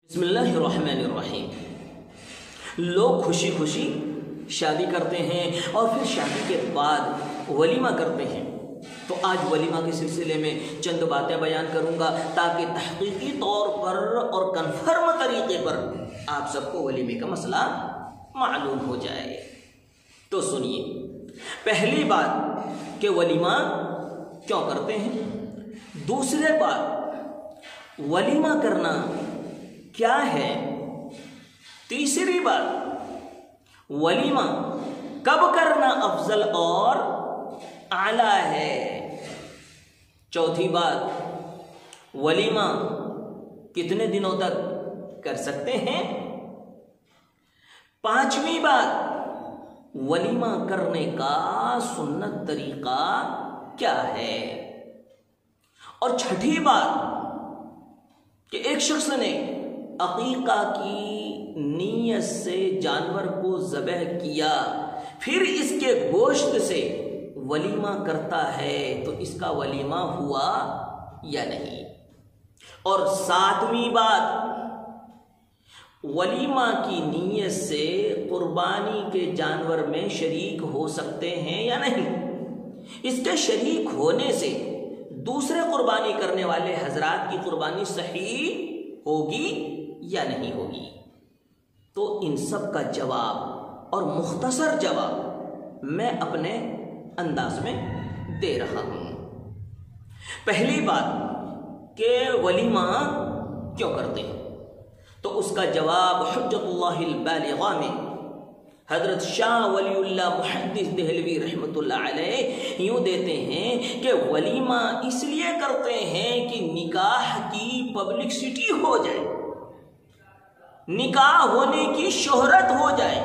بسم اللہ الرحمن الرحیم۔ لوگ خوشی خوشی شادی کرتے ہیں اور پھر شادی کے بعد ولیمہ کرتے ہیں۔ تو آج ولیمہ کے سلسلے میں چند باتیں بیان کروں گا تاکہ تحقیقی طور پر اور کنفرم طریقے پر آپ سب کو ولیمے کا مسئلہ معلوم ہو جائے۔ تو سنیے، پہلی بات کہ ولیمہ کیوں کرتے ہیں، دوسرے بات ولیمہ کرنا کیا ہے، تیسری بات ولیمہ کب کرنا افضل اور اعلیٰ ہے، چوتھی بات ولیمہ کتنے دنوں تک کر سکتے ہیں، پانچویں بات ولیمہ کرنے کا سنت طریقہ کیا ہے، اور چھٹی بات کہ ایک شخص نے عقیقہ کی نیت سے جانور کو ذبح کیا پھر اس کے گوشت سے ولیمہ کرتا ہے تو اس کا ولیمہ ہوا یا نہیں، اور ساتویں بات ولیمہ کی نیت سے قربانی کے جانور میں شریک ہو سکتے ہیں یا نہیں، اس کے شریک ہونے سے دوسرے قربانی کرنے والے حضرات کی قربانی صحیح ہوگی یا نہیں ہوگی۔ تو ان سب کا جواب اور مختصر جواب میں اپنے انداز میں دے رہا ہوں۔ پہلی بات کہ ولیمہ کیوں کرتے ہیں، تو اس کا جواب حجت اللہ البالغہ میں حضرت شاہ ولی اللہ محدث دہلوی رحمۃ اللہ علیہ یوں دیتے ہیں کہ ولیمہ اس لیے کرتے ہیں کہ نکاح کی پبلکسٹی ہو جائے، نکاح ہونے کی شہرت ہو جائے،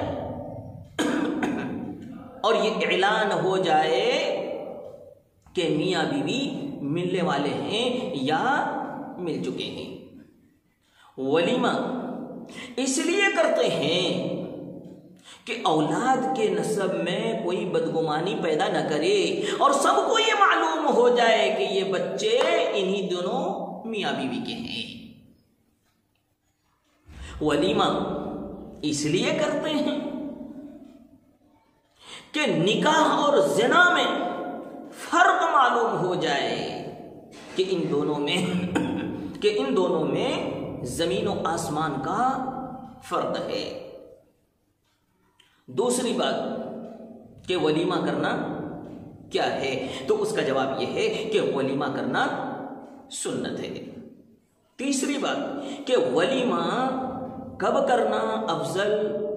اور یہ اعلان ہو جائے کہ میاں بیوی ملنے والے ہیں یا مل چکے ہیں۔ ولیمہ اس لیے کرتے ہیں کہ اولاد کے نسب میں کوئی بدگمانی پیدا نہ کرے اور سب کو یہ معلوم ہو جائے کہ یہ بچے انہی دونوں میاں بیوی کے ہیں۔ ولیمہ اس لیے کرتے ہیں کہ نکاح اور زنا میں فرق معلوم ہو جائے کہ ان دونوں میں زمین و آسمان کا فرق ہے۔ دوسری بات کہ ولیمہ کرنا کیا ہے، تو اس کا جواب یہ ہے کہ ولیمہ کرنا سنت ہے۔ تیسری بات کہ ولیمہ کب کرنا افضل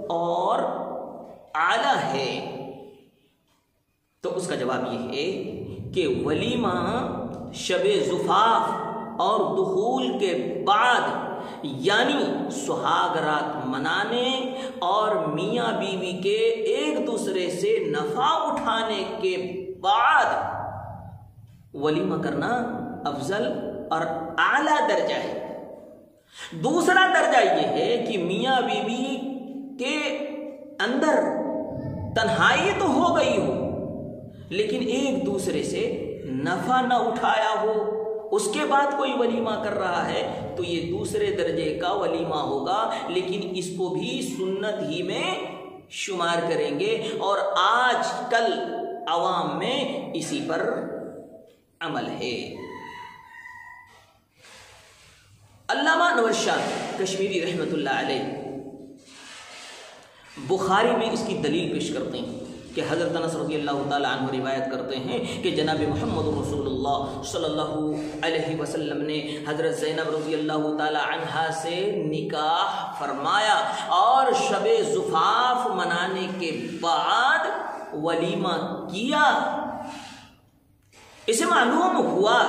اور اعلیٰ ہے، تو اس کا جواب یہ ہے کہ ولیمہ شب زفاف اور دخول کے بعد، یعنی سہاگ رات منانے اور میاں بیوی کے ایک دوسرے سے نفع اٹھانے کے بعد ولیمہ کرنا افضل اور اعلیٰ درجہ ہے۔ دوسرا درجہ یہ ہے کہ میاں بیوی کے اندر تنہائی تو ہو گئی ہو لیکن ایک دوسرے سے نفع نہ اٹھایا ہو، اس کے بعد کوئی ولیمہ کر رہا ہے تو یہ دوسرے درجے کا ولیمہ ہوگا، لیکن اس کو بھی سنت ہی میں شمار کریں گے، اور آج کل عوام میں اسی پر عمل ہے۔ علامہ نواز شاہ کشمیری رحمۃ اللہ علیہ بخاری میں اس کی دلیل پیش کرتے ہیں کہ حضرت انس رضی اللہ تعالیٰ عنہ روایت کرتے ہیں کہ جناب محمد رسول اللہ صلی اللہ علیہ وسلم نے حضرت زینب رضی اللہ تعالیٰ عنہا سے نکاح فرمایا اور شب زفاف منانے کے بعد ولیمہ کیا۔ اسے معلوم ہوا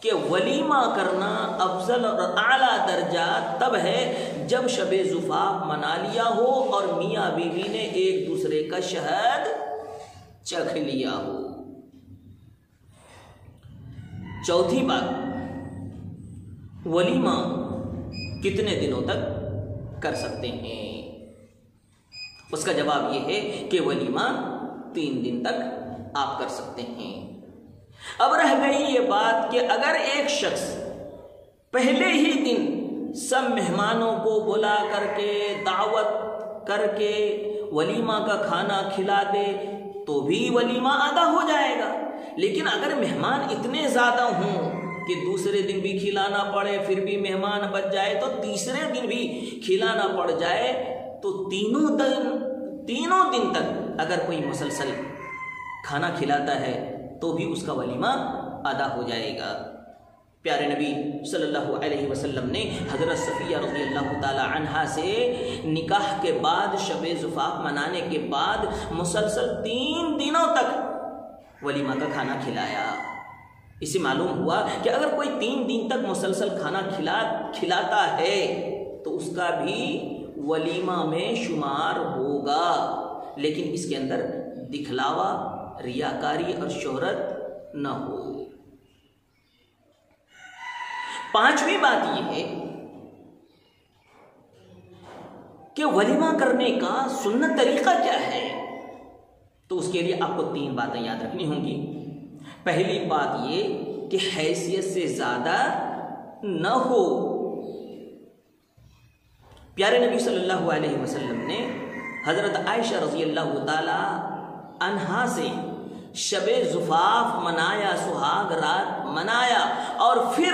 کہ ولیمہ کرنا افضل اور اعلیٰ درجہ تب ہے جب شب زفاف منا لیا ہو اور میاں بیوی نے ایک دوسرے کا شہد چکھ لیا ہو۔ چوتھی بات ولیمہ کتنے دنوں تک کر سکتے ہیں، اس کا جواب یہ ہے کہ ولیمہ 3 دن تک آپ کر سکتے ہیں۔ اب رہ گئی یہ بات کہ اگر ایک شخص پہلے ہی دن سب مہمانوں کو بلا کر کے دعوت کر کے ولیمہ کا کھانا کھلا دے تو بھی ولیمہ ادا ہو جائے گا. لیکن اگر مہمان اتنے زیادہ ہوں کہ دوسرے دن بھی کھلانا پڑے پھر بھی مہمان بچ جائے تو تیسرے دن بھی کھلانا پڑ جائے تو تینوں دن تک اگر کوئی مسلسل کھانا کھلاتا ہے تو بھی اس کا ولیمہ ادا ہو جائے گا. پیارے نبی صلی اللہ علیہ وسلم نے حضرت صفیہ رضی اللہ تعالی عنہا سے نکاح کے بعد شب زفاف منانے کے بعد مسلسل 3 دنوں تک ولیمہ کا کھانا کھلایا. اس سے معلوم ہوا کہ اگر کوئی 3 دن تک مسلسل کھانا کھلاتا ہے تو اس کا بھی ولیمہ میں شمار ہوگا، لیکن اس کے اندر دکھلاوا، ریاکاری اور شہرت نہ ہو. 5ویں بات یہ ہے کہ ولیمہ کرنے کا سنت طریقہ کیا ہے. تو اس کے لیے آپ کو 3 باتیں یاد رکھنی ہوں گی. پہلی بات یہ کہ حیثیت سے زیادہ نہ ہو. پیارے نبی صلی اللہ علیہ وسلم نے حضرت عائشہ رضی اللہ تعالی عنہا سے شب زفاف منایا، سہاگ رات منایا، اور پھر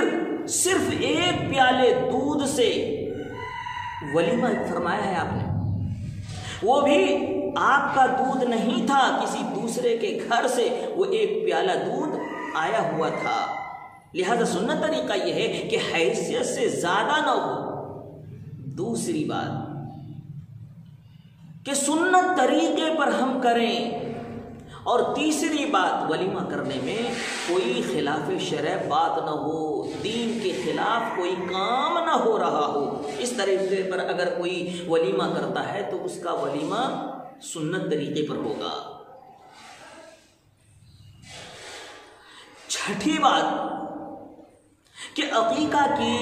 صرف 1 پیالے دودھ سے ولیمہ فرمایا ہے آپ نے. وہ بھی آپ کا دودھ نہیں تھا، کسی دوسرے کے گھر سے وہ 1 پیالہ دودھ آیا ہوا تھا. لہذا سنت طریقہ یہ ہے کہ حیثیت سے زیادہ نہ ہو. دوسری بات کہ سنت طریقے پر ہم کریں. اور تیسری بات ولیمہ کرنے میں کوئی خلاف شرع بات نہ ہو، دین کے خلاف کوئی کام نہ ہو رہا ہو. اس طریقے پر اگر کوئی ولیمہ کرتا ہے تو اس کا ولیمہ سنت طریقے پر ہوگا. چھٹی بات کہ عقیقہ کی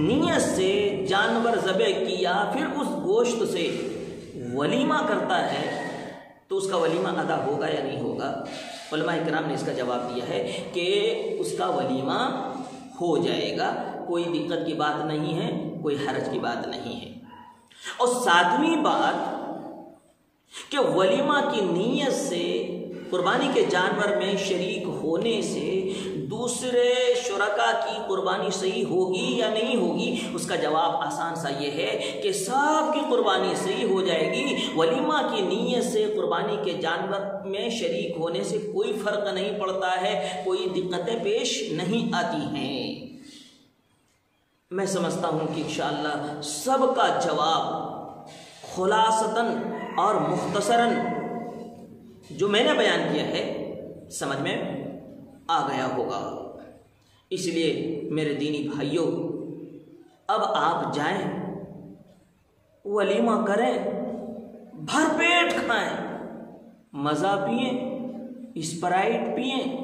نیت سے جانور ذبح کیا پھر اس گوشت سے ولیمہ کرتا ہے تو اس کا ولیمہ ادا ہوگا یا نہیں ہوگا. علماء کرام نے اس کا جواب دیا ہے کہ اس کا ولیمہ ہو جائے گا، کوئی دقت کی بات نہیں ہے، کوئی حرج کی بات نہیں ہے. اور 7ویں بات کہ ولیمہ کی نیت سے قربانی کے جانور میں شریک ہونے سے دوسرے شرکا کی قربانی صحیح ہوگی یا نہیں ہوگی. اس کا جواب آسان سا یہ ہے کہ سب کی قربانی صحیح ہو جائے گی. ولیمہ کی نیت سے قربانی کے جانور میں شریک ہونے سے کوئی فرق نہیں پڑتا ہے، کوئی دقتیں پیش نہیں آتی ہیں. میں سمجھتا ہوں کہ انشاءاللہ سب کا جواب خلاصتاً اور مختصراً جو میں نے بیان کیا ہے سمجھ میں آ گیا ہوگا. اس لیے میرے دینی بھائیوں، اب آپ جائیں، ولیمہ کریں، بھر پیٹ کھائیں، مزہ پئیں، اسپرائٹ پئیں،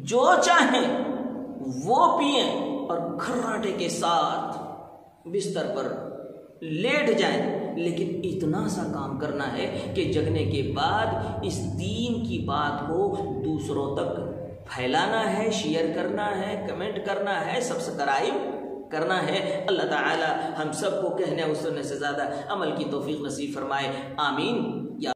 جو چاہیں وہ پئیں، اور کھراٹے کے ساتھ بستر پر لیٹ جائیں. لیکن اتنا سا کام کرنا ہے کہ جگنے کے بعد اس دین کی بات کو دوسروں تک پھیلانا ہے، شیئر کرنا ہے، کمنٹ کرنا ہے، سبسکرائب کرنا ہے. اللہ تعالی ہم سب کو کہنے اور سننے سے زیادہ عمل کی توفیق نصیب فرمائے. آمین.